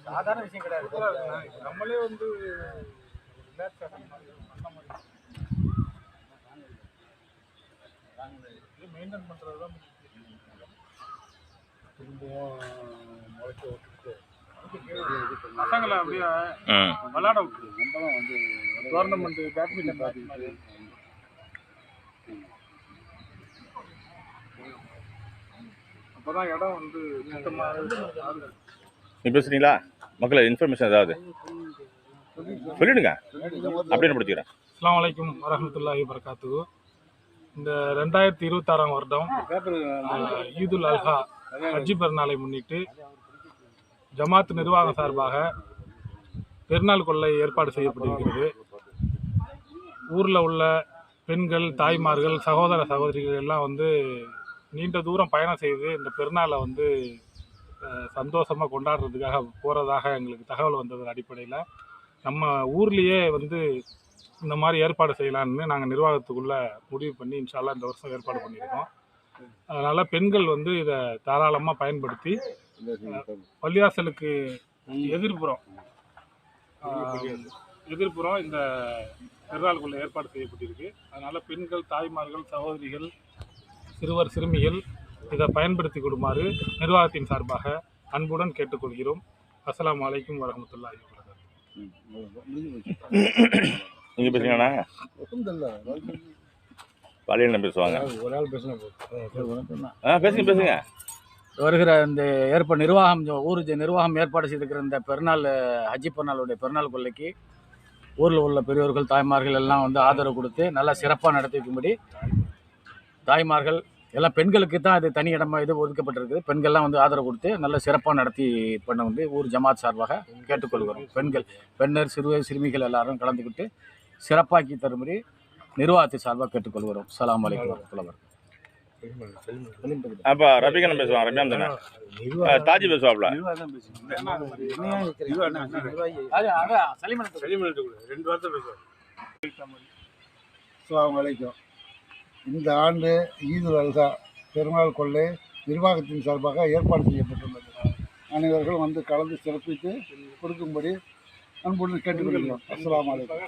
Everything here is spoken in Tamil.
சாதாரண விஷயம் கிடையாது. நம்மளே வந்து மெயின்டைன் பண்ணுறது தான் திரும்பவும் முளைக்க விட்டுட்டு பசங்களை அப்படியே விளையாட விட்டுரு. நம்மளும் வந்து கவர்மெண்ட் பேட்மிண்டன் மாதிரி அப்போதான் இடம் வந்து சுத்தமாக. நீ பேசுறீங்களா மக்களை இன்ஃபர்மேஷன் ஏதாவது சொல்லிடுங்க அப்படின்னு பிடிச்சிக்கிறேன். அஸ்ஸலாமு அலைக்கும் வரஹ்மத்துல்லாஹி வபரகாத்துஹு. இந்த 2026 வருடம் ஈதுல் அல்ஹா ஹஜ்ஜி பெருநாளை முன்னிட்டு ஜமாத் நிர்வாகம் சார்பாக பெருநாள் கொள்ளை ஏற்பாடு செய்யப்பட்டிருக்கிறது. ஊரில் உள்ள பெண்கள், தாய்மார்கள், சகோதர சகோதரிகள் எல்லாம் வந்து நீண்ட தூரம் பயணம் செய்து இந்த பெருநாளை வந்து சந்தோஷமாக கொண்டாடுறதுக்காக போகிறதாக எங்களுக்கு தகவல் வந்ததன் அடிப்படையில் நம்ம ஊர்லேயே வந்து இந்த மாதிரி ஏற்பாடு செய்யலான்னு நாங்கள் நிர்வாகத்துக்குள்ளே முடிவு பண்ணி இன்ஷா அல்லாஹ் இந்த வருஷம் ஏற்பாடு பண்ணியிருக்கோம். அதனால் பெண்கள் வந்து இதை தாராளமாக பயன்படுத்தி பள்ளிவாசலுக்கு எதிர்ப்புறம் இந்த பெருநாளுக்குள்ளே ஏற்பாடு செய்யப்பட்டிருக்கு. அதனால் பெண்கள், தாய்மார்கள், சகோதரிகள், சிறுவர் சிறுமிகள் இதை பயன்படுத்தி கொடுமாறு நிர்வாகத்தின் சார்பாக அன்புடன் கேட்டுக்கொள்கிறோம். அஸ்ஸலாமு அலைக்கும் வரஹ்மத்துல்லாஹி வபரகாத்துஹு. நீங்கள் பேசுங்கண்ணா, பாலியல் பேசுவாங்க. ஒரு ஆள் பேசுங்க. பேசுங்க. வருகிற இந்த ஊர் நிர்வாகம் ஏற்பாடு செய்திருக்கிற இந்த பெருநாள் ஹஜ்ஜி பெருநாளுடைய பெருநாள் கொள்ளைக்கு ஊரில் உள்ள பெரியோர்கள், தாய்மார்கள் எல்லாம் வந்து ஆதரவு கொடுத்து நல்லா சிறப்பாக நடத்தி வைக்கும்படி, தாய்மார்கள் எல்லாம் பெண்களுக்கு தான் இது தனி இடமா இது ஒதுக்கப்பட்டிருக்கு. பெண்கள்லாம் வந்து ஆதரவு கொடுத்து நல்ல சிறப்பாக நடத்தி பண்ண வந்து ஊர் ஜமாத் சார்பாக கேட்டுக்கொள்கிறோம். பெண்ணர், சிறுமிகள் எல்லாரும் கலந்துக்கிட்டு சிறப்பாக்கி தரும்படி நிர்வாகத்தை சார்பாக கேட்டுக்கொள்கிறோம். அஸ்ஸலாமு அலைக்கும் வரஹ்மத்துல்லாஹி வபரகாத்துஹு. அப்போ ரபிகண்ணன் பேசுவாங்க, ரபியான் தானே, தாஜி பேசுவாப்ல. அஸ்ஸலாமு அலைக்கும். இந்த ஆண்டு ஈதுல் அல்ஹா பெருநாள் கொள்ளை நிர்வாகத்தின் சார்பாக ஏற்பாடு செய்யப்பட்டுள்ளது. அனைவர்களும் வந்து கலந்து சிறப்பித்து கொடுக்கும்படி அன்புடன் கேட்டுக்கொள்கிறோம். அஸ்ஸலாமு அலைக்கும்.